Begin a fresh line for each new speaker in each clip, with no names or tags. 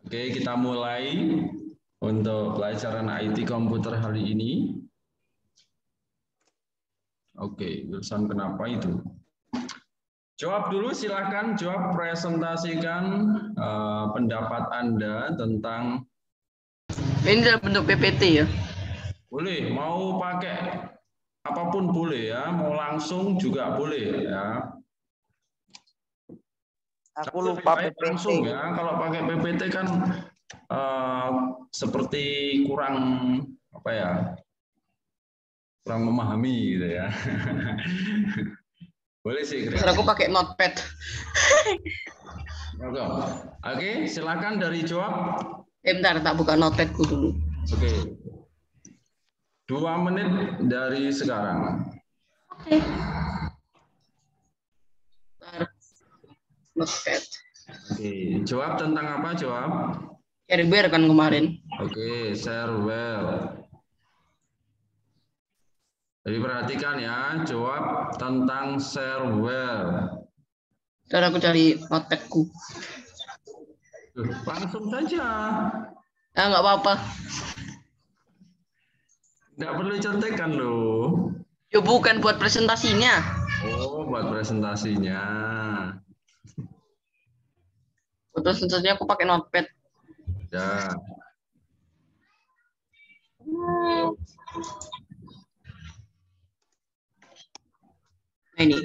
Oke, kita mulai untuk pelajaran IT komputer hari ini. Oke, Wilson kenapa itu? Jawab dulu, silahkan jawab, presentasikan pendapat Anda tentang...
Ini dalam bentuk PPT ya?
Boleh, mau pakai apapun boleh ya, mau langsung juga boleh ya.
Aku lupa PPT.
Langsung ya, kalau pakai PPT kan seperti kurang apa ya, kurang memahami gitu ya. Boleh sih.
Terus aku pakai notepad.
Oke, silakan dari jawab.
Bentar, tak buka notepadku dulu.
Oke. 2 menit dari sekarang.
Oke. Notepad.
Oke, jawab tentang apa? Jawab.
Shareware kan kemarin.
Oke, shareware. Jadi perhatikan ya, jawab tentang shareware.
Ntar aku cari notepadku.
Langsung saja.
Ah, nggak apa-apa.
Nggak perlu contekan loh.
Ya bukan buat presentasinya.
Oh, buat presentasinya.
Buat presentasinya aku pakai notepad.
Ya.
Nah, ini.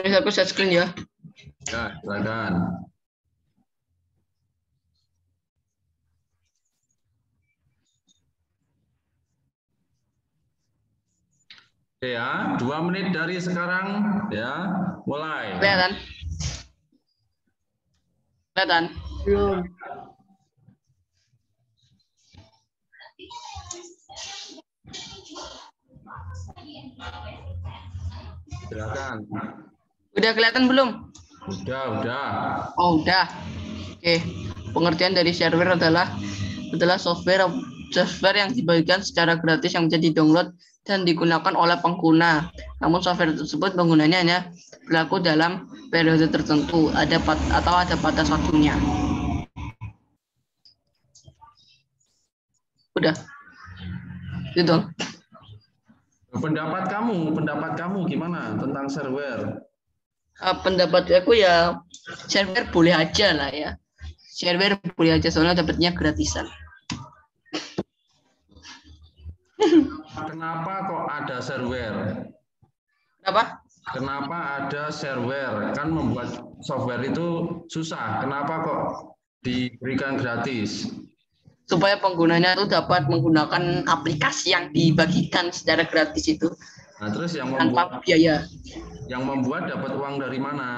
Terus aku share screen ya.
Ya, silakan. Oke ya, 2 menit dari sekarang ya, mulai.
Kelihatan? Kelihatan?
Belum.
Silakan.
Udah kelihatan belum?
Udah.
Oh, udah. Oke. Pengertian dari shareware adalah software yang dibagikan secara gratis yang bisa di-download dan digunakan oleh pengguna. Namun software tersebut penggunanya hanya berlaku dalam periode tertentu, ada batas waktunya. Udah. Gitu.
Pendapat kamu gimana tentang shareware?
Pendapat aku ya shareware boleh aja lah ya. Shareware boleh aja soalnya dapatnya gratisan.
Kenapa kok ada shareware?
Kenapa
ada shareware? Kan membuat software itu susah. Kenapa kok diberikan gratis?
Supaya penggunanya itu dapat menggunakan aplikasi yang dibagikan secara gratis itu.
Nah, terus yang
tanpa biaya.
Yang membuat dapat uang dari mana?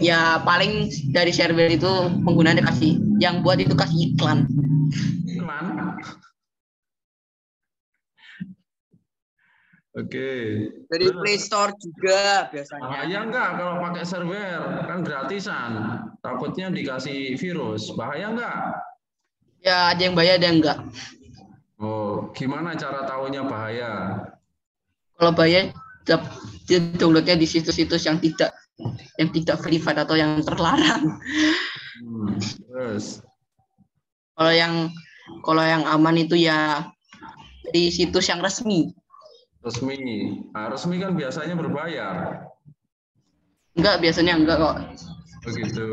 Ya paling dari shareware itu penggunanya kasih. Yang buat itu kasih iklan.
Iklan? Oke.
Dari Play Store juga biasanya.
Bahaya enggak kalau pakai shareware? Kan gratisan. Takutnya dikasih virus. Bahaya enggak?
Ya ada yang bayar, ada yang enggak.
Oh, gimana cara tahunya bahaya?
Kalau bayar, downloadnya di situs-situs yang tidak verified atau yang terlarang.
Terus?
Kalau yang aman itu ya di situs yang resmi.
Nah, resmi kan biasanya berbayar.
Enggak, biasanya enggak kok.
Begitu.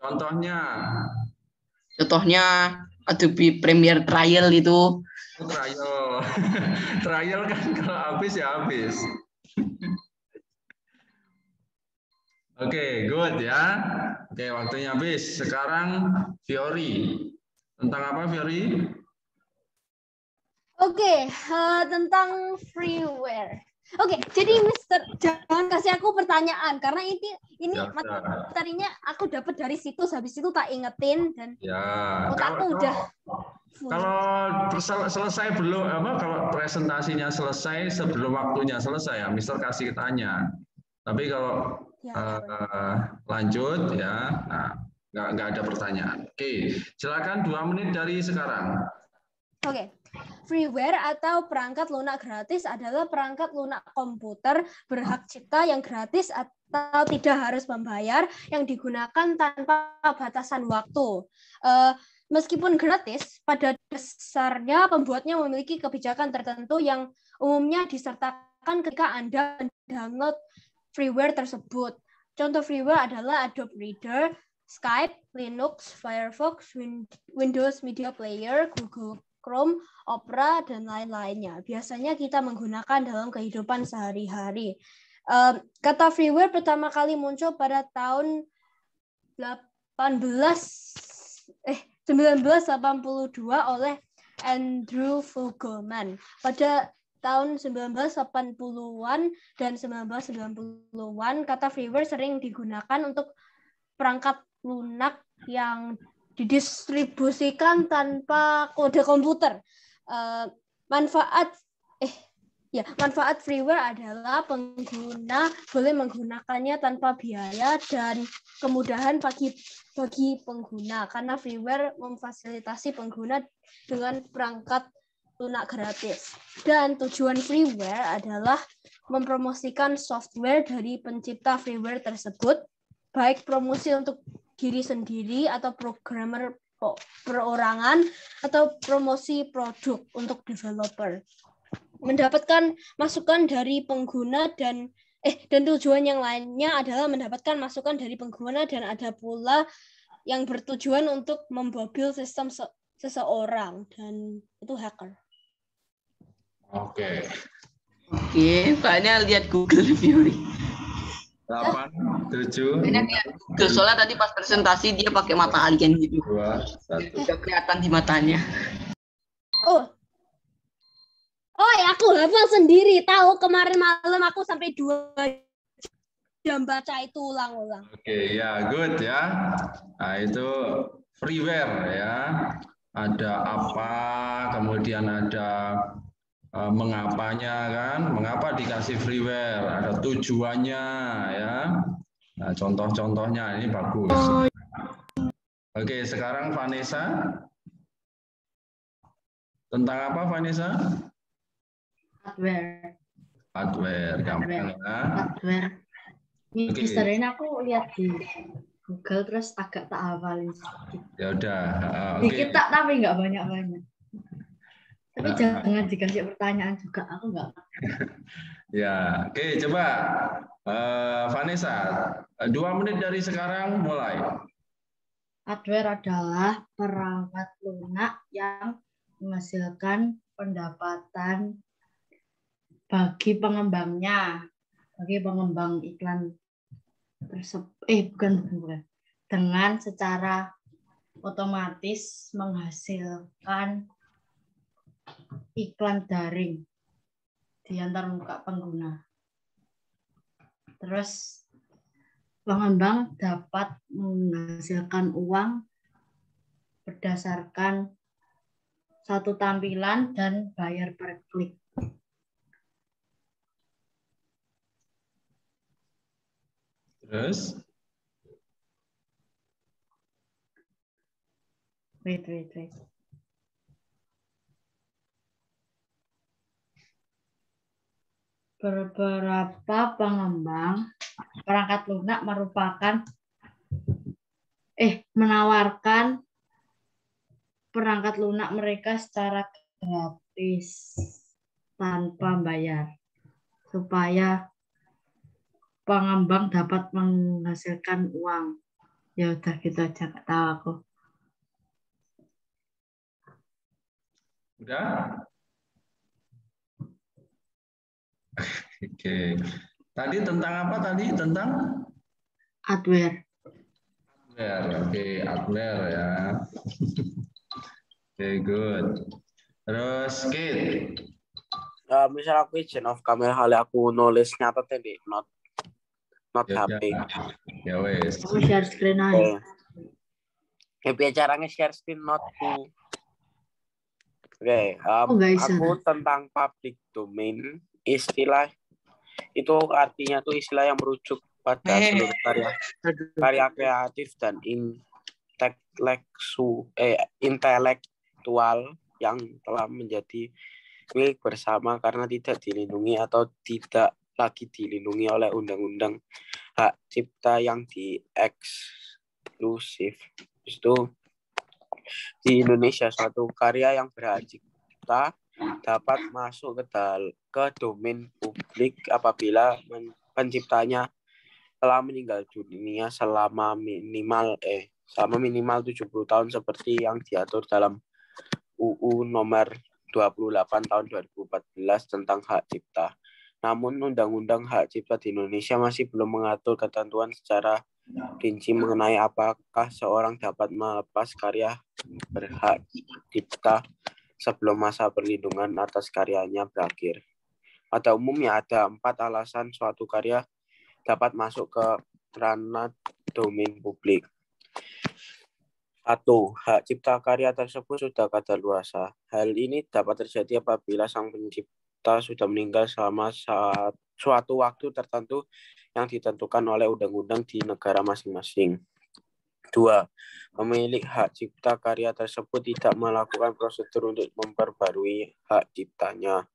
Contohnya
Adobe Premiere Trial itu.
Trial. Trial kan kalau habis ya habis. Oke, good ya. Oke, waktunya habis. Sekarang Fiori. Tentang apa, Fiori?
Oke, tentang freeware. Oke, jadi Mister jangan kasih aku pertanyaan karena ini
Ya,
materinya aku dapat dari situs, habis itu tak ingetin dan
ya.
otakku udah
Kalau selesai belum kalau presentasinya selesai sebelum waktunya selesai ya, Mister kasih tanya. Tapi kalau lanjut ya, nah, nggak ada pertanyaan. Oke, silakan 2 menit dari sekarang.
Oke. Freeware atau perangkat lunak gratis adalah perangkat lunak komputer berhak cipta yang gratis atau tidak harus membayar yang digunakan tanpa batasan waktu. Meskipun gratis, pada dasarnya pembuatnya memiliki kebijakan tertentu yang umumnya disertakan ketika Anda mendownload freeware tersebut. Contoh freeware adalah Adobe Reader, Skype, Linux, Firefox, Windows Media Player, Google Chrome, Opera, dan lain-lainnya. Biasanya kita menggunakan dalam kehidupan sehari-hari. Kata freeware pertama kali muncul pada tahun 1982 oleh Andrew Fogelman. Pada tahun 1980-an dan 1990-an, kata freeware sering digunakan untuk perangkat lunak yang didistribusikan tanpa kode komputer. Manfaat freeware adalah pengguna boleh menggunakannya tanpa biaya dan kemudahan bagi pengguna karena freeware memfasilitasi pengguna dengan perangkat lunak gratis. Dan tujuan freeware adalah mempromosikan software dari pencipta freeware tersebut, baik promosi untuk diri sendiri atau programmer perorangan atau promosi produk untuk developer. Mendapatkan masukan dari pengguna dan tujuan yang lainnya adalah mendapatkan masukan dari pengguna dan ada pula yang bertujuan untuk membobil sistem seseorang dan itu hacker.
Oke.
Banyak lihat Google review.
8, 7.
Soalnya tadi pas presentasi dia pakai mata alien gitu.
2, 1.
Udah kelihatan di matanya.
Oh ya, aku hafal sendiri. Tahu kemarin malam aku sampai 2 jam baca itu ulang-ulang.
Oke, ya, good ya. Nah, itu freeware ya. Ada apa, kemudian ada mengapanya kan, mengapa dikasih freeware, ada tujuannya ya. Nah, contoh-contohnya ini bagus. Oke, sekarang Vanessa. Tentang apa Vanessa? Hardware, gampang ya.
Hardware. Mister ini aku lihat di Google terus agak tak hafalin sedikit.
Ya udah.
Dikit tak tapi nggak banyak-banyak. Tapi jangan dikasih pertanyaan juga, aku nggak.
Ya, oke, coba Vanessa, 2 menit dari sekarang mulai.
Hardware adalah perangkat lunak yang menghasilkan pendapatan bagi pengembangnya, bagi pengembang iklan tersebut. Bukan. Dengan secara otomatis menghasilkan iklan daring di antar muka pengguna. Terus pengembang dapat menghasilkan uang berdasarkan satu tampilan dan bayar per klik.
Terus?
Wait. Beberapa pengembang perangkat lunak menawarkan perangkat lunak mereka secara gratis tanpa bayar supaya pengembang dapat menghasilkan uang. Ya udah gitu aja, nggak tahu aku.
Udah? Oke. Tadi tentang apa tadi? Tentang
Hardware.
Oke, hardware ya. Oke, good. Terus Kate.
Misal aku izin off kamera hal aku nulis nyata tadi not
Ya,
HP.
ya wes.
Aku share screen aja.
Kayak caranya share screen notku. Oke,
nggak bisa.
aku tentang public domain, istilah itu artinya tuh istilah yang merujuk pada seluruh karya kreatif dan intelektual yang telah menjadi milik bersama karena tidak dilindungi atau tidak lagi dilindungi oleh undang-undang hak cipta yang dieksklusif. Itu di Indonesia suatu karya yang berhak cipta dapat masuk ke domain publik apabila penciptanya telah meninggal dunia selama minimal 70 tahun seperti yang diatur dalam UU nomor 28 tahun 2014 tentang hak cipta. Namun Undang-Undang Hak Cipta di Indonesia masih belum mengatur ketentuan secara rinci mengenai apakah seorang dapat melepas karya berhak cipta sebelum masa perlindungan atas karyanya berakhir. Pada umumnya ada 4 alasan suatu karya dapat masuk ke ranah domain publik. 1. Hak cipta karya tersebut sudah kadaluarsa. Hal ini dapat terjadi apabila sang pencipta sudah meninggal selama suatu waktu tertentu yang ditentukan oleh undang-undang di negara masing-masing. 2. Pemilik hak cipta karya tersebut tidak melakukan prosedur untuk memperbarui hak ciptanya.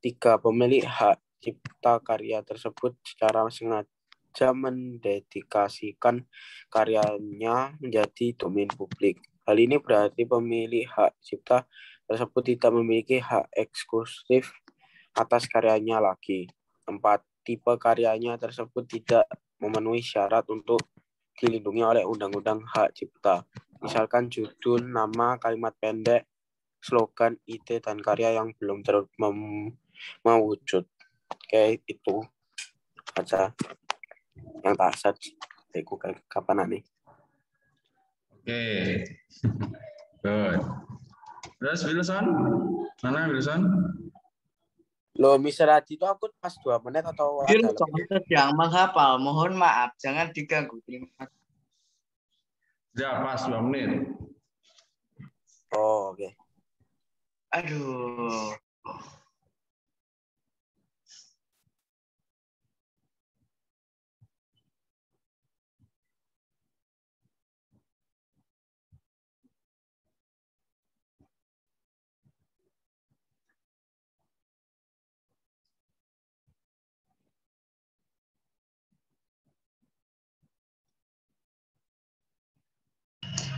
3. Pemilik hak cipta karya tersebut secara sengaja mendedikasikan karyanya menjadi domain publik. Hal ini berarti pemilik hak cipta tersebut tidak memiliki hak eksklusif atas karyanya lagi. 4. Tipe karyanya tersebut tidak memenuhi syarat untuk dilindungi oleh Undang-Undang Hak Cipta. Misalkan judul, nama, kalimat pendek, slogan, ide, dan karya yang belum mewujud. Oke, itu aja yang tak search. Kapan nih?
Oke. Good. Terus Wilson? Mana Wilson?
Loh, Mr. Adi itu aku pas 2 menit atau ada lebih?
Sedang menghafal, mohon maaf, jangan diganggu. Terima kasih.
Ya, pas 2 menit.
Oh, oke.
Aduh.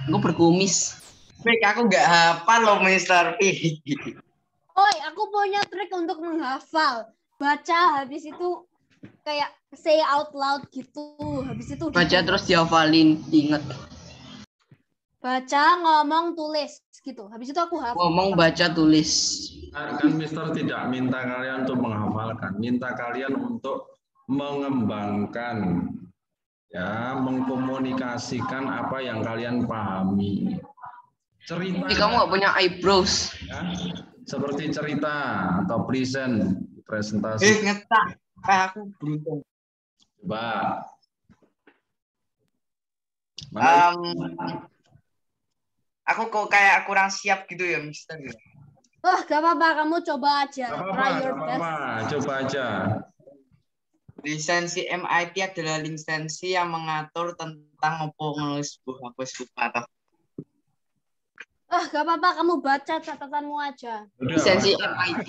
Aku berkumis. Fik, aku nggak hafal loh, Mr. P.
Oi, aku punya trik untuk menghafal. Baca, habis itu kayak say out loud gitu. Habis itu
Baca terus dihafalin, inget.
Baca, ngomong, tulis gitu. Habis itu aku hafal.
Ngomong, baca, tulis.
Kan Mister tidak minta kalian untuk menghafalkan, minta kalian untuk mengembangkan, ya, mengkomunikasikan apa yang kalian pahami. Cerita.
Jadi kamu nggak punya eyebrows.
Ya, seperti cerita atau presentasi.
Ngetak. Aku beruntung.
Coba. Mana?
Aku kok kayak kurang siap gitu ya, Mister.
Wah, gak apa-apa. Kamu coba aja. Try your best.
Coba aja.
Lisensi MIT adalah lisensi yang mengatur tentang menulis sebuah atau
Gak apa-apa. Kamu baca catatanmu aja.
lisensi MIT.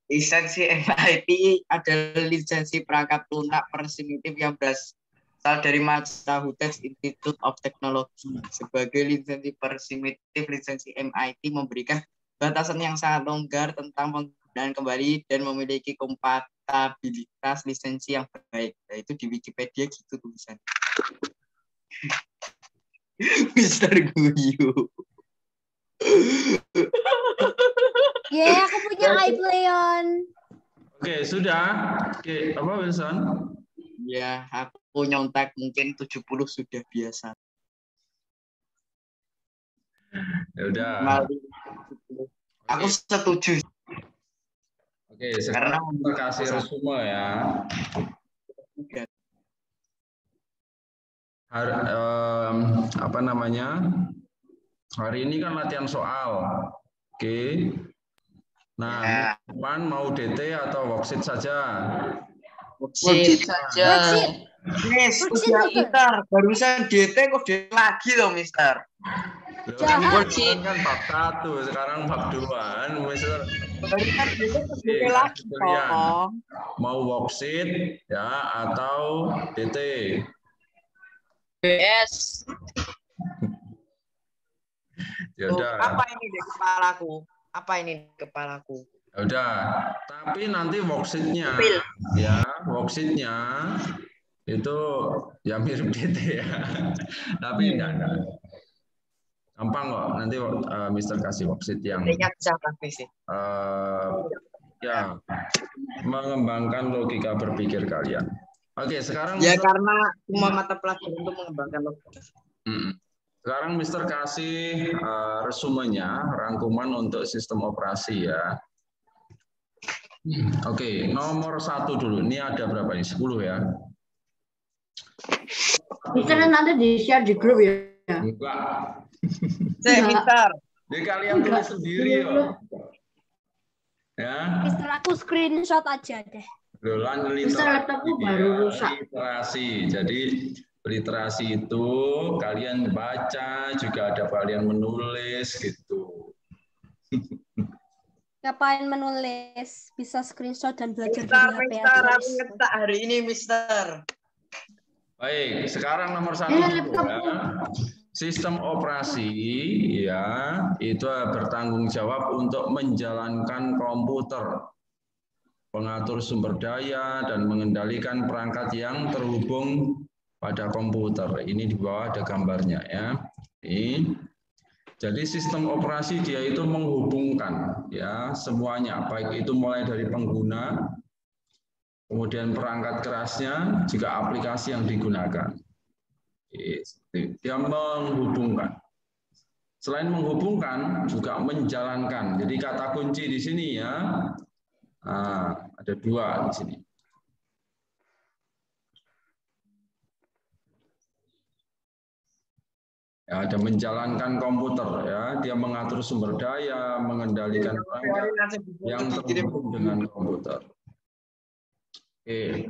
Lisensi MIT adalah lisensi perangkat lunak persimitif yang berasal dari Massachusetts Institute of Technology. Sebagai lisensi persimitif, lisensi MIT memberikan batasan yang sangat longgar tentang penggunaan kembali dan memiliki kompatibilitas lisensi yang baik. Nah, itu di Wikipedia gitu tulisan. Mister Guyu.
Aku punya iPlayon.
Oke, sudah. Oke, apa Wilson?
Ya, aku nyontek mungkin 70 sudah biasa.
Ya udah.
Aku setuju.
Oke, sekarang kita kasih resume ya. Apa namanya? Hari ini kan latihan soal. Oke. Nah, depan mau DT atau worksheet saja?
Worksheet saja.
Miss, udah Mister. Barusan DT kok DT lagi loh, Mister.
Loh, kan
Worksheet.
kan bab 1, sekarang bab 2. Mister.
Barusan DT kok DT lagi toh.
Mau worksheet ya atau DT?
BS.
Ya udah.
Apa ini di kepalaku? Apa ini di kepalaku?
Ya udah. Tapi nanti worksheet-nya ya, worksheet-nya itu ya mirip DT ya. Tapi enggak. Gampang kok. Nanti Mister kasih worksheet yang ya mengembangkan logika berpikir kalian. Oke, sekarang
ya karena semua mata pelajaran untuk mengembangkan logika.
Sekarang Mister kasih resumenya, rangkuman untuk sistem operasi ya. Oke, nomor 1 dulu. Ini ada berapa ini? 10 ya.
Mister nanti di-share di grup ya.
Enggak.
Mister.
Jadi kalian tulis sendiri ya. Ya.
Mister, aku screenshot aja deh.
Mister, laptopku baru rusak.
Literasi. Jadi literasi itu kalian baca, juga ada kalian menulis gitu.
Ngapain menulis? Bisa screenshot dan belajar
Mister,
dari HP aja.
aku ngetak hari ini, Mister.
Baik, sekarang nomor 1 ya. Sistem operasi ya itu bertanggung jawab untuk menjalankan komputer, pengatur sumber daya dan mengendalikan perangkat yang terhubung pada komputer. Ini di bawah ada gambarnya ya. Ini. Jadi sistem operasi dia itu menghubungkan ya semuanya, baik itu mulai dari pengguna, kemudian perangkat kerasnya, juga aplikasi yang digunakan. Dia menghubungkan. Selain menghubungkan, juga menjalankan. Jadi kata kunci di sini ya, ada 2 di sini. Ya, ada menjalankan komputer ya, dia mengatur sumber daya, mengendalikan perangkat yang terhubung dengan komputer. Oke.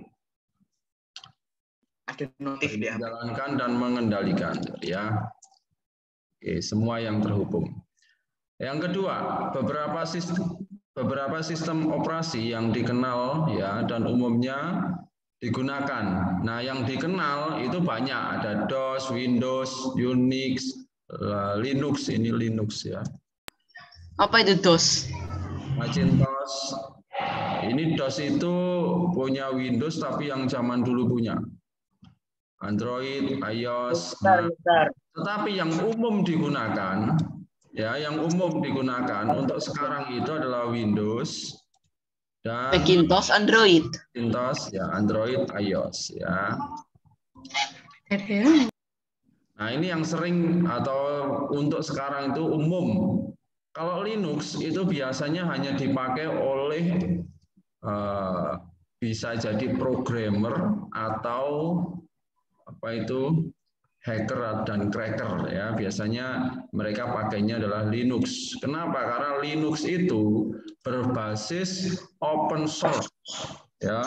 Ada notif dia.
Menjalankan dan mengendalikan ya. Oke, semua yang terhubung. Yang kedua, beberapa sistem operasi yang dikenal ya dan umumnya digunakan. Nah, yang dikenal itu banyak, ada DOS, Windows, Unix, Linux, ini Linux ya.
Apa itu DOS?
Macintosh. Ini DOS itu punya Windows tapi yang zaman dulu punya. Android, iOS. Tetapi yang umum digunakan ya, yang umum digunakan untuk sekarang itu adalah Windows dan
Macintosh, Android.
Macintosh ya, Android, iOS ya. Nah, ini yang sering atau untuk sekarang itu umum. Kalau Linux itu biasanya hanya dipakai oleh bisa jadi programmer atau apa itu hacker dan cracker ya, biasanya mereka pakainya adalah Linux. Kenapa? Karena Linux itu berbasis open source ya,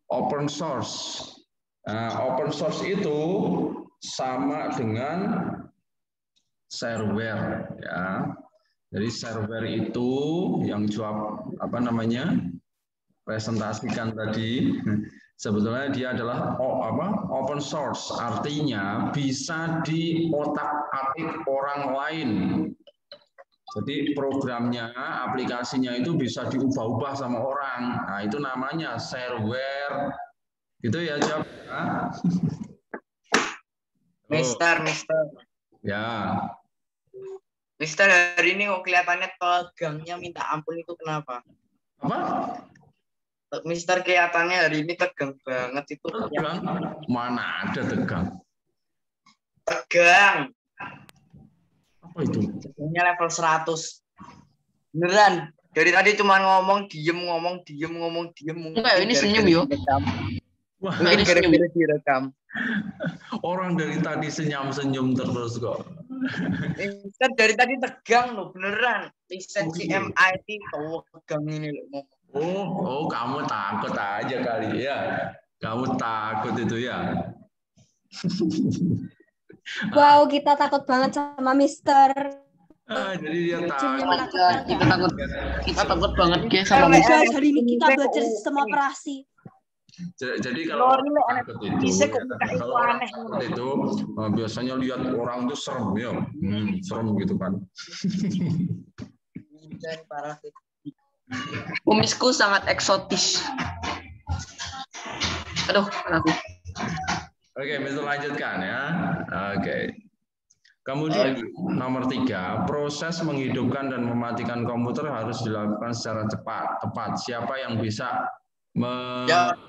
open source. Nah, open source itu sama dengan shareware ya. Jadi shareware itu yang jawab presentasikan tadi. Sebetulnya dia adalah open source, artinya bisa diotak-atik orang lain. Jadi programnya, aplikasinya itu bisa diubah-ubah sama orang. Nah, itu namanya shareware. Gitu ya, Jawab.
Mister.
Ya.
Mister, hari ini kok kelihatannya tegangnya minta ampun, itu kenapa?
Apa?
Mister, kelihatannya hari ini tegang banget itu.
Tegang? Mana ada tegang?
Tegang.
Apa itu?
Tegangnya level 100. Beneran. Dari tadi cuma ngomong diem.
Enggak, ini senyum yuk.
Wah,
mungkin gara-gara direkam.
Orang dari tadi senyum terus kok.
Kan dari tadi tegang loh, beneran. Lisensi MIT tegang ini loh.
Oh, kamu takut aja kali ya. Kamu takut itu ya.
Wow, kita takut banget sama Mister.
Jadi dia takut.
Kita takut banget guys sama
Mister. Hari ini kita belajar sistem operasi.
Jadi kalau takut itu biasanya lihat orang tuh serem ya, serem gitu kan.
Kumisku sangat eksotis. Aduh, aku.
Oke, bisa lanjutkan ya. Oke. Kemudian nomor 3, proses menghidupkan dan mematikan komputer harus dilakukan secara cepat, tepat. Siapa yang bisa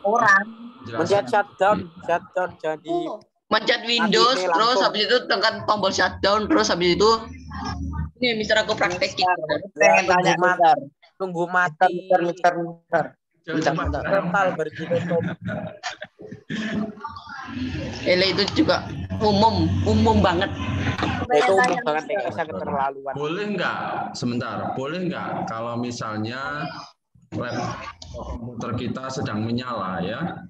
orang
mencet shutdown jadi
mencet Windows, terus habis itu tekan tombol shutdown, terus habis itu ini Mister aku praktekin.
Tunggu mati. Total berjilid.
Itu juga umum banget.
Itu umum banget ya, keterlaluan.
Boleh nggak? Sebentar, boleh nggak kalau misalnya laptop komputer kita sedang menyala ya,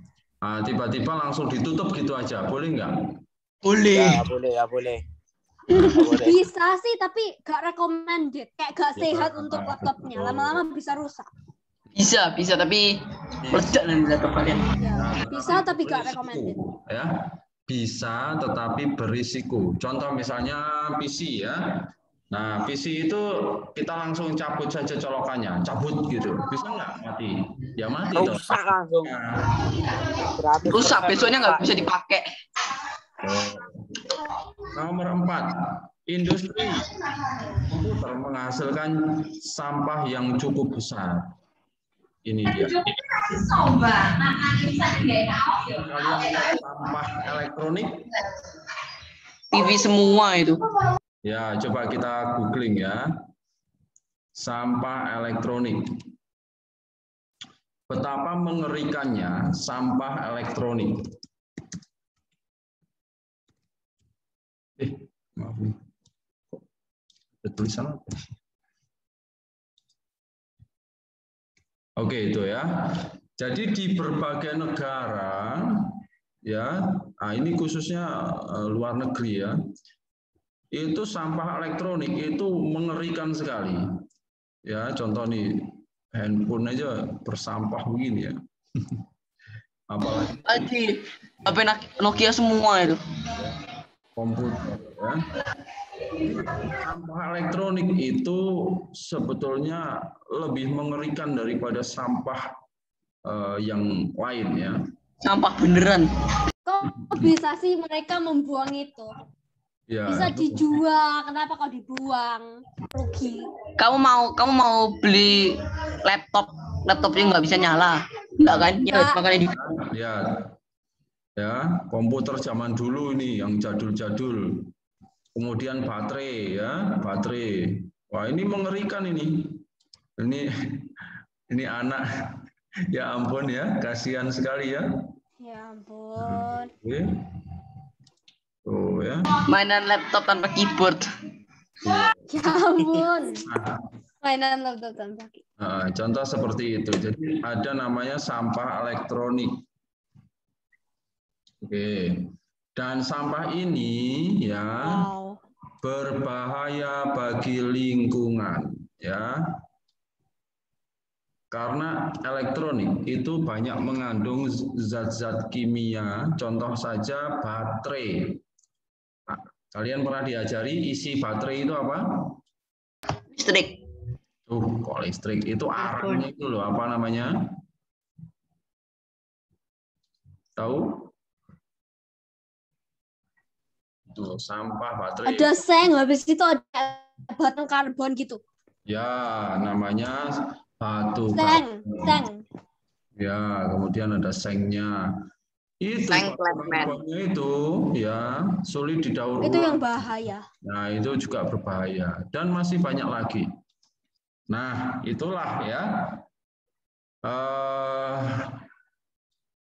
tiba-tiba langsung ditutup gitu aja, boleh nggak?
Boleh.
Ya boleh.
Bisa sih, tapi gak recommended. Kayak gak sehat untuk laptopnya. Lama-lama bisa rusak.
Bisa, tapi meledak nanti laptop kalian.
Ya, bisa tapi gak recommended.
Ya, bisa tetapi berisiko. Contoh misalnya PC ya. Nah, PC itu kita langsung cabut saja colokannya, cabut gitu. Bisa nggak mati? Ya mati.
Rusak langsung.
Rusak, besoknya nggak bisa dipakai.
Nomor 4, industri komputer menghasilkan sampah yang cukup besar. Ini dia. Kalian sampah elektronik?
TV semua itu.
Ya, coba kita googling ya. Sampah elektronik. Betapa mengerikannya sampah elektronik. Maaf nih. Ada tulisan apa? Oke, itu ya. Jadi di berbagai negara ya, ini khususnya luar negeri ya. Itu sampah elektronik itu mengerikan sekali. Ya, contoh nih handphone aja bersampah begini ya. Apalagi
HP Nokia semua itu.
Komputer ya. Sampah elektronik itu sebetulnya lebih mengerikan daripada sampah yang lain ya.
Sampah beneran.
Kok bisa sih mereka membuang itu?
Ya,
bisa dijual, kenapa kau dibuang? Rugi.
Kamu mau beli laptopnya nggak bisa nyala, nggak kan? Ya, makanya
ya, komputer zaman dulu ini yang jadul-jadul. Kemudian baterai ya, baterai. Wah, ini mengerikan ini. Ini anak, ya ampun ya, kasihan sekali ya.
Ya ampun.
Oke. Oh ya.
Mainan laptop tanpa keyboard.
Ya ampun. Mainan laptop tanpa keyboard.
Nah, contoh seperti itu. Jadi ada namanya sampah elektronik. Oke. Dan sampah ini ya berbahaya bagi lingkungan ya. Karena elektronik itu banyak mengandung zat-zat kimia, contoh saja baterai. Nah, kalian pernah diajari isi baterai itu apa?
Listrik.
Kok listrik? Itu arangnya itu loh, apa namanya? Tahu? Tuh, sampah baterai.
Ada seng, habis itu ada batu karbon gitu.
Ya, namanya batu
seng.
Ya, kemudian ada sengnya. Itu karbonnya itu ya sulit didaur ulang.
Itu yang bahaya.
Nah, itu juga berbahaya dan masih banyak lagi. Nah, itulah ya.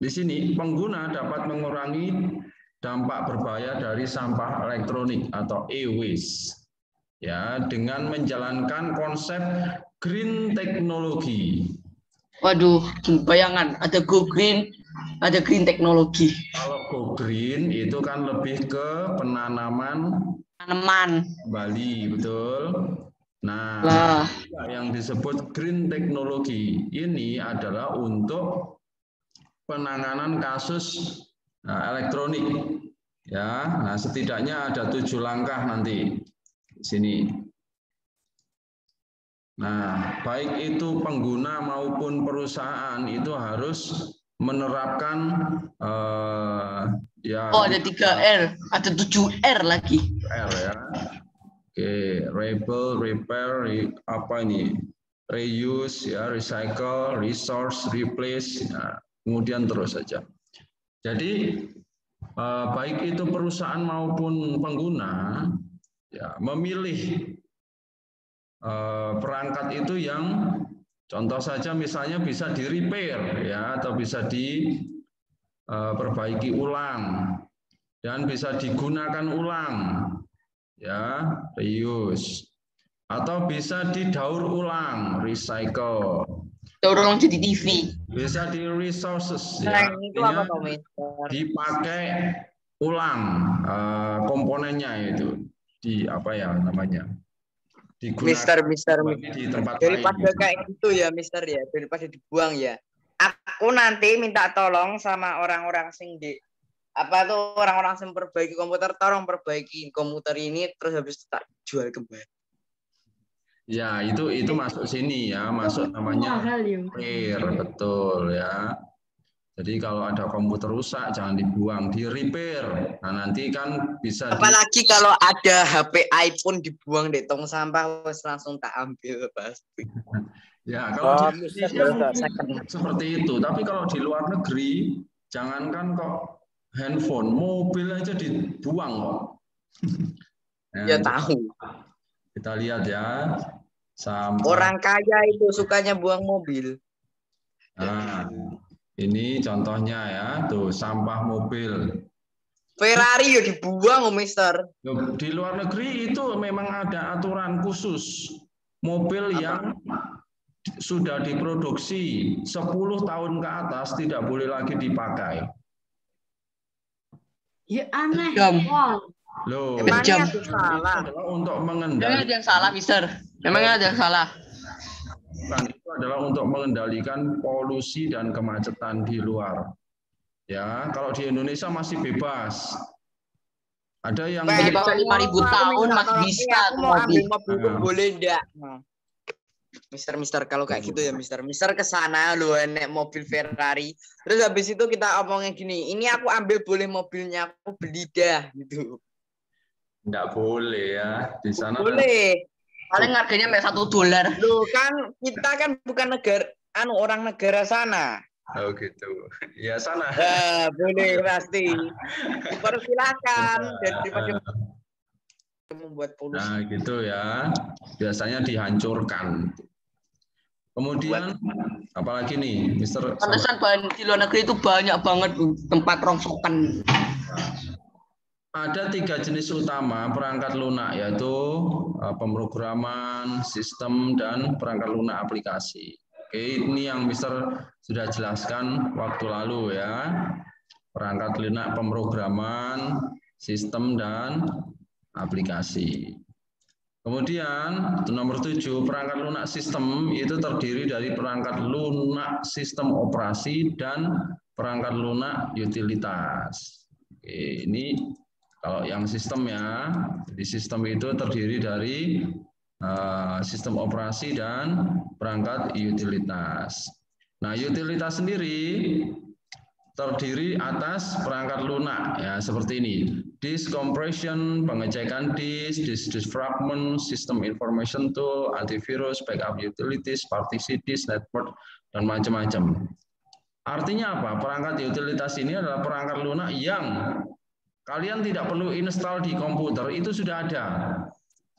Di sini pengguna dapat mengurangi dampak berbahaya dari sampah elektronik atau e-waste. Ya, dengan menjalankan konsep green teknologi.
Waduh, bayangan ada go green, ada green teknologi.
Kalau go green itu kan lebih ke penanaman
tanaman
kembali, betul. Nah, yang disebut green teknologi ini adalah untuk penanganan kasus elektronik. Ya, nah setidaknya ada 7 langkah nanti di sini. Nah, baik itu pengguna maupun perusahaan itu harus menerapkan ya.
Oh, ada 3R, ada 7R lagi.
R ya. Oke, repair, apa ini? Reuse, ya, recycle, resource, replace, ya, kemudian terus saja. Jadi baik itu perusahaan maupun pengguna ya memilih perangkat itu yang contoh saja misalnya bisa di repair ya atau bisa diperbaiki ulang dan bisa digunakan ulang ya, reuse, atau bisa didaur ulang, recycle,
daur ulang jadi TV,
bisa di resources ya, artinya dipakai ulang komponennya itu di apa ya namanya,
Mister,
di tempat
daripada
lain.
kayak gitu ya, Mister ya, daripada dibuang ya. Aku nanti minta tolong sama orang-orang sing di apa tuh orang-orang yang perbaiki komputer, tolong perbaiki komputer ini terus habis tak jual kembali.
Ya, itu masuk sini ya, masuk namanya repair, betul ya. Jadi kalau ada komputer rusak jangan dibuang, di repair. Nah, nanti kan bisa
apalagi kalau ada HP iPhone dibuang di tong sampah langsung tak ambil pasti.
Ya, kalau di Indonesia seperti itu, tapi kalau di luar negeri jangankan kok handphone, mobil aja dibuang kok.
Ya tahu.
Kita lihat ya. Sampah.
Orang kaya itu sukanya buang mobil.
Nah, ini contohnya ya, tuh sampah mobil.
Ferrari ya dibuang, Mister.
Di luar negeri itu memang ada aturan khusus. Mobil yang sudah diproduksi 10 tahun ke atas tidak boleh lagi dipakai.
Ya aneh.
Wow.
Loh,
emangnya ada salah?
Untuk mengendalikan.
Memang ada yang salah, Mister. Memangnya ada yang salah.
Itu adalah untuk mengendalikan polusi dan kemacetan di luar. Ya, kalau di Indonesia masih bebas. Ada yang
5.000 tahun masih bisa.
Aku mau ambil mobilku boleh enggak? Mister, kalau kayak gitu ya, Mister ke sana lu naik mobil Ferrari. Terus habis itu kita omongnya gini, ini aku ambil boleh mobilnya, aku beli dah gitu.
Enggak boleh ya. Di sana
boleh.
Paling harganya $1.
Loh kan kita kan bukan negara orang negara sana.
Oh gitu. Ya sana.
Boleh pasti. Dipersilakan daripada membuat polusi.
Nah, gitu ya. Biasanya dihancurkan. Kemudian apalagi nih, Mister?
Pantesan di luar negeri itu banyak banget tempat rongsokan.
Ada 3 jenis utama perangkat lunak, yaitu pemrograman, sistem, dan perangkat lunak aplikasi. Oke, ini yang Mister sudah jelaskan waktu lalu ya. Perangkat lunak pemrograman, sistem, dan aplikasi. Kemudian nomor 7, perangkat lunak sistem itu terdiri dari perangkat lunak sistem operasi dan perangkat lunak utilitas. Oke, ini kalau yang sistem ya, di sistem itu terdiri dari sistem operasi dan perangkat utilitas. Nah, utilitas sendiri terdiri atas perangkat lunak ya seperti ini. Disk compression, pengecekan disk fragment, system information tool, antivirus, backup utilities, partisi disk, network, dan macam-macam. Artinya apa? Perangkat utilitas ini adalah perangkat lunak yang kalian tidak perlu install di komputer, itu sudah ada.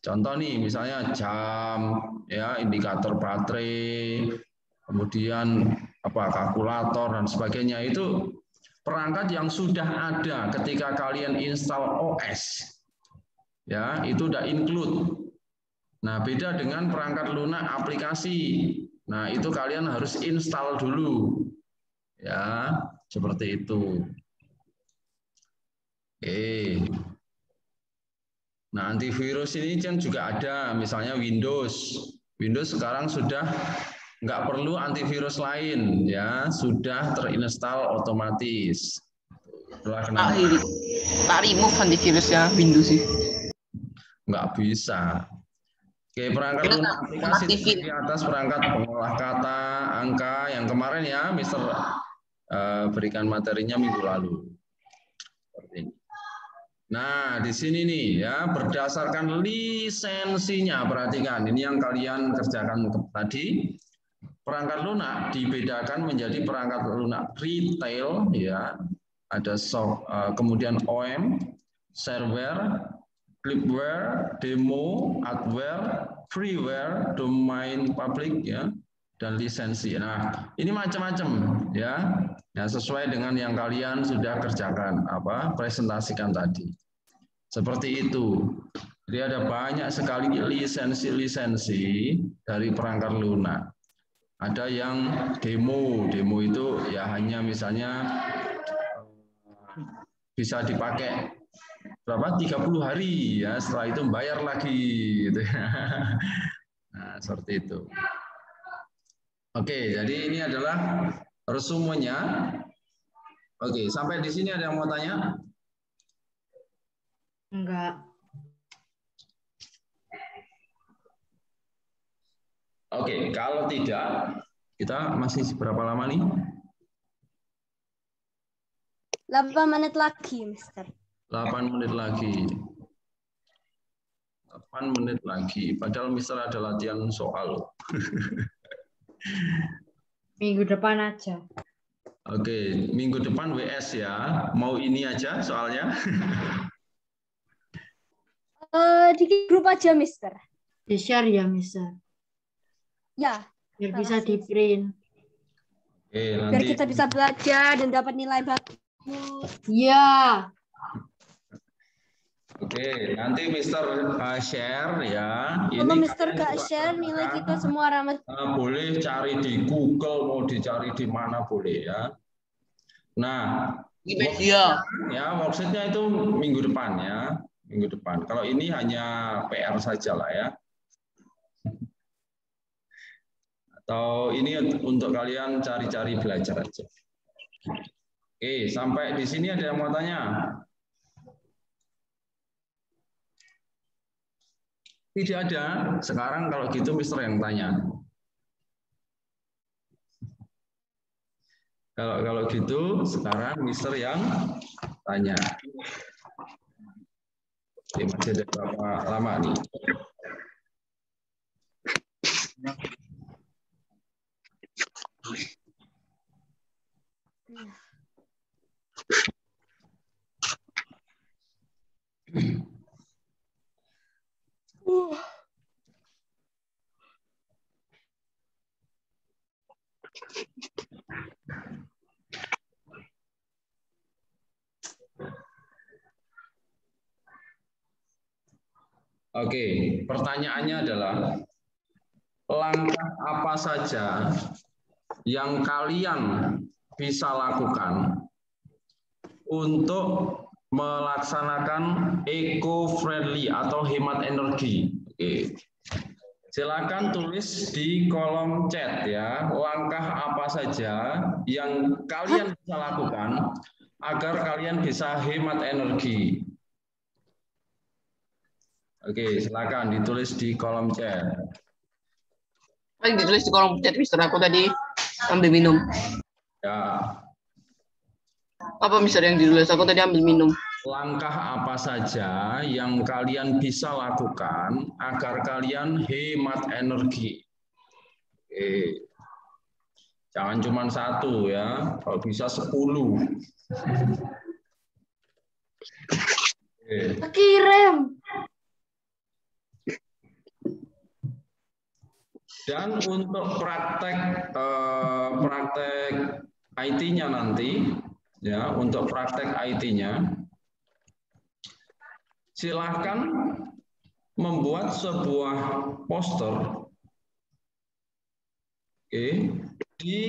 Contoh nih, misalnya jam, ya, indikator baterai, kemudian kalkulator dan sebagainya itu perangkat yang sudah ada ketika kalian install OS. Ya, itu udah include. Nah, beda dengan perangkat lunak aplikasi. Nah, itu kalian harus install dulu. Ya, seperti itu. Oke. Nah, antivirus ini kan juga ada, misalnya Windows. Windows sekarang sudah nggak perlu antivirus lain, ya, sudah terinstall otomatis. Itulah kenapa.
Tak remove antivirusnya Windows sih.
Nggak bisa. Oke, perangkat lunak aplikasi di atas perangkat pengolah kata, angka yang kemarin ya, Mister berikan materinya minggu lalu. Seperti ini. Nah, di sini nih ya, berdasarkan lisensinya, perhatikan, ini yang kalian kerjakan tadi. Perangkat lunak dibedakan menjadi perangkat lunak retail, ya, ada kemudian OEM, shareware, clipware, demo, adware, freeware, domain public, ya, dan lisensi. Nah, ini macam-macam, ya. Ya, sesuai dengan yang kalian sudah kerjakan, presentasikan tadi. Seperti itu. Jadi ada banyak sekali lisensi-lisensi dari perangkat lunak. Ada yang demo itu ya hanya misalnya bisa dipakai berapa 30 hari ya, setelah itu bayar lagi gitu. Nah, seperti itu. Oke, jadi ini adalah resumenya. Oke, sampai di sini ada yang mau tanya?
Enggak.
Oke, kalau tidak, kita masih berapa lama nih?
8 menit lagi, Mister.
8 menit lagi. 8 menit lagi. Padahal Mister ada latihan soal.
Minggu depan aja.
Oke, minggu depan WS ya. Mau ini aja soalnya.
Di grup aja, Mister.
Di-share ya, Mister.
Ya.
Biar bisa di-print.
Oke,
Biar
nanti
kita bisa belajar dan dapat nilai bagus.
Iya.
Oke, nanti Mister share ya.
Kalau
Ini
Mister gak share nilai kita semua ramah.
boleh cari di Google, mau dicari di mana boleh ya. Nah,
Di media.
Ya, worksheet-nya itu minggu depan ya. Minggu depan. Kalau ini hanya PR saja lah ya. Atau ini untuk kalian cari-cari belajar aja. Oke, sampai di sini ada yang mau tanya? Tidak ada. Sekarang kalau gitu Mister yang tanya. Kalau gitu sekarang Mister yang tanya. Oke, masih ada berapa lama nih? Oke, pertanyaannya adalah langkah apa saja yang kalian bisa lakukan untuk melaksanakan eco-friendly atau hemat energi. Oke. Silakan tulis di kolom chat ya, langkah apa saja yang kalian bisa lakukan agar kalian bisa hemat energi. Oke, silakan ditulis di kolom chat.
Paling ditulis di kolom chat, Mister. Aku tadi ambil minum.
Ya.
Apa Mister yang ditulis? Aku tadi ambil minum.
Langkah apa saja yang kalian bisa lakukan agar kalian hemat energi? Oke. Jangan cuma satu ya, kalau bisa 10. Oke.
Kirim.
Dan untuk praktek IT-nya nanti ya untuk praktek IT-nya. Silahkan membuat sebuah poster di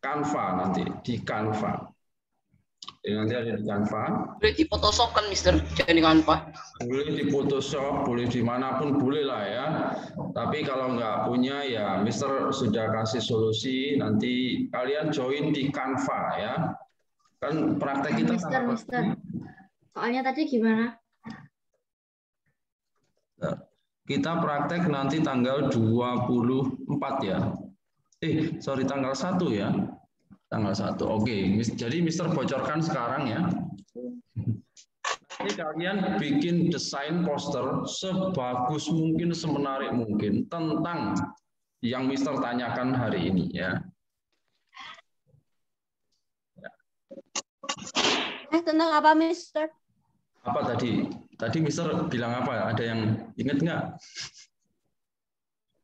Canva nanti, di Canva. Jadi nanti ada di Canva.
Boleh di Photoshop kan, Mister? Jangan di Canva.
Boleh di Photoshop, boleh dimanapun boleh lah ya. Tapi kalau nggak punya ya Mister sudah kasih solusi. Nanti kalian join di Canva ya. Kan praktek kita
Mister. Soalnya tadi gimana?
Kita praktek nanti tanggal 24 ya. Sorry tanggal 1 ya. Tanggal 1. Oke, jadi Mister bocorkan sekarang ya. Nanti kalian bikin desain poster sebagus mungkin, semenarik mungkin tentang yang Mister tanyakan hari ini ya.
Tentang apa, Mister?
Apa tadi? Tadi Mister bilang apa? Ada yang ingat nggak?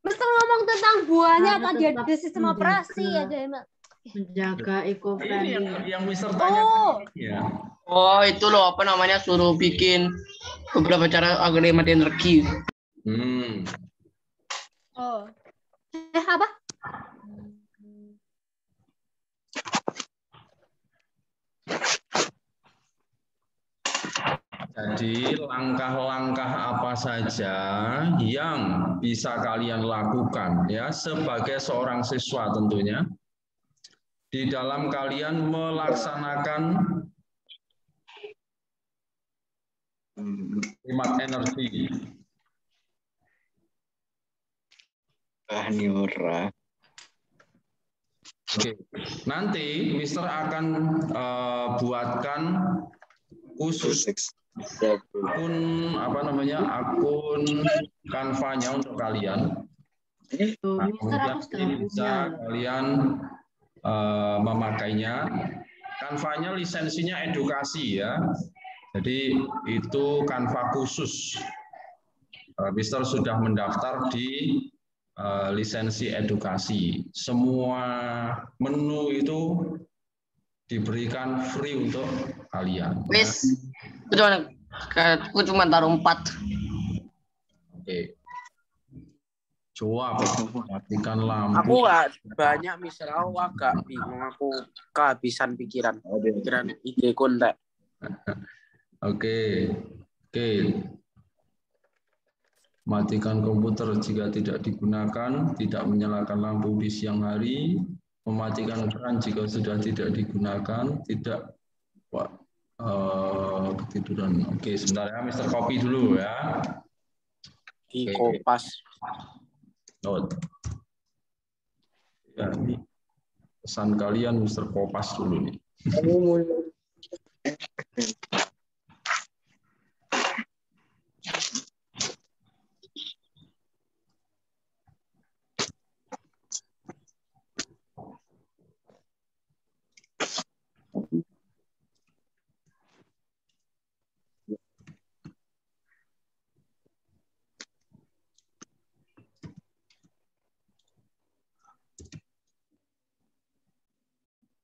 Mister ngomong tentang buahnya tadi ada sistem operasi ada
menjaga eco-friendly.
Yang Mister tanyakan ya.
Oh, itu loh apa namanya, suruh bikin beberapa cara agar hemat energi.
Oh. Apa?
Jadi langkah-langkah apa saja yang bisa kalian lakukan ya sebagai seorang siswa tentunya di dalam kalian melaksanakan hemat energi. Oke, nanti Mister akan buatkan khusus akun akun Canva-nya untuk kalian. Nah, kemudian bisa kalian memakainya. Canva-nya lisensinya edukasi ya. Jadi itu Canva khusus. Mister sudah mendaftar di lisensi edukasi. Semua menu itu diberikan free untuk kalian.
Wes, aku cuma taruh 4.
Oke. Coba matikan lampu.
Aku nggak banyak, Mister. Aku agak bingung. Aku kehabisan pikiran ide kontak.
Oke. Matikan komputer jika tidak digunakan, tidak menyalakan lampu di siang hari, mematikan keran jika sudah tidak digunakan, tidak ketiduran. Oke, sebentar ya, Mister copy dulu ya.
Di kopas.
Note. Ya, ini pesan kalian Mister kopas dulu nih.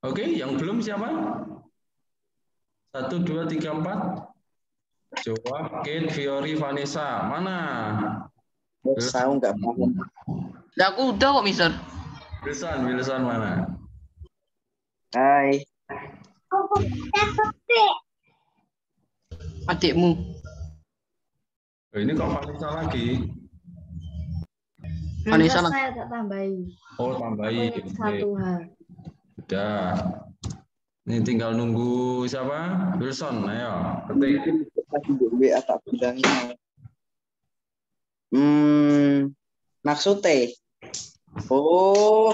Oke, yang belum siapa? 1, 2, 3, 4. Jawab Kate, Fiori, Vanessa. Mana?
Saya nggak paham.
Nah, aku udah kok, Mister.
Wilson mana?
Hai.
Adikmu.
Ini kok Vanessa lagi?
Vanessa
saya tak tambahin.
Oh, tambahin.
Satu hal.
Udah. Ini tinggal nunggu siapa? Wilson, ayo. Ketik.
WA tak bilangnya. Maksudnya. Oh.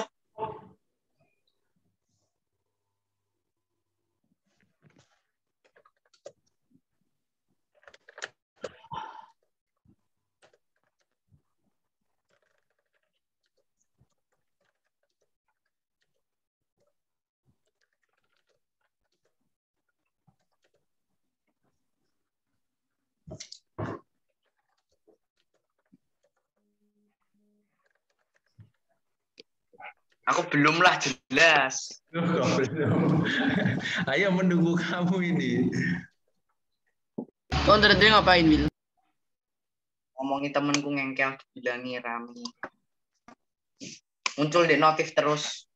Aku belum lah jelas.
Loh, kok belum? Ayo menunggu kamu ini.
Kau dari tadi ngapain, Wil?
Ngomongin temenku ngengkel dibilangi rame. Muncul di notif terus.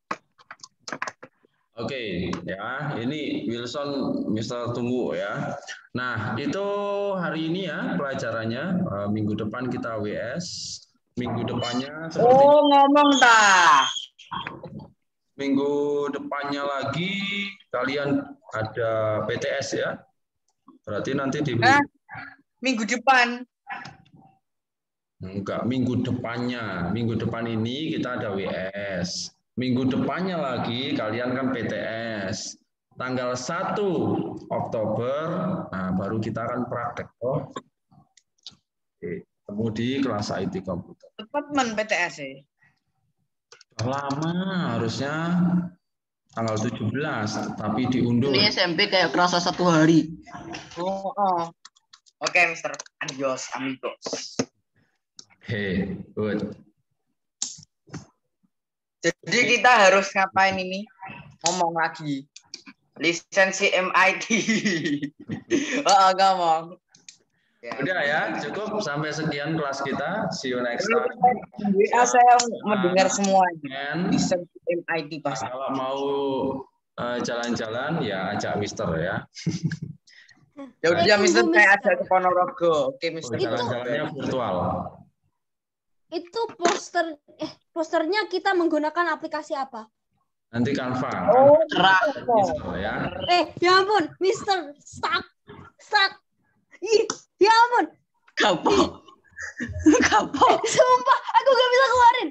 Oke, ya, ini Wilson, Mister tunggu ya. Nah, itu hari ini ya pelajarannya. Minggu depan kita WS. Minggu depannya seperti
Ngomong dah.
minggu depannya lagi kalian ada PTS ya. Berarti nanti di
Minggu depan.
enggak, minggu depannya. Minggu depan ini kita ada WS. Minggu depannya lagi kalian kan PTS. Tanggal 1 Oktober, nah baru kita akan praktek. Oke, ketemu di kelas IT komputer.
Cepat men PTS ya.
Lama harusnya tanggal 17, tapi diundur.
Ini SMP kayak kerasa 1 hari.
Oke, Mister. Adios, amigos.
Hey, good.
Jadi kita harus ngapain ini? Ngomong lagi. Lisensi MIT. Ngomong.
Udah ya, cukup sampai sekian kelas kita. See you next time.
Saya mendengar semuanya.
And
Lisensi MIT pasti.
kalau mau jalan-jalan ya ajak Mister ya.
Ya udah Mister, saya ajak ke Ponorogo. Oke, Mister.
Jalan-jalannya virtual.
Itu posternya kita menggunakan aplikasi apa?
Nanti Canva. Ya.
Ya ampun, Mister, stuck. Ih, ya ampun.
Kapok.
Sumpah, aku gak bisa keluarin.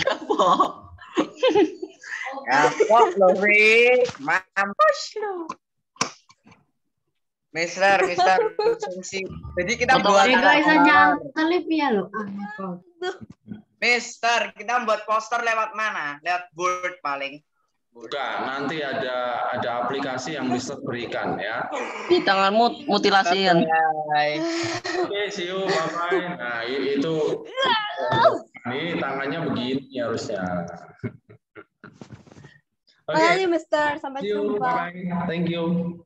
Kapok.
Kapok loh, Rick. Mampus lo. Mister. Jadi kita buat
guys aja kelip ya lo.
Mister, kita buat poster lewat mana? Lewat Word paling.
Bukan, nanti ada aplikasi yang Mister berikan ya.
Di tanganmu mutilasian.
Oke, see you, bye-bye. Nah, itu ini tangannya begini harusnya.
Oke, Mister, sampai
See you,
jumpa.
bye. Thank you.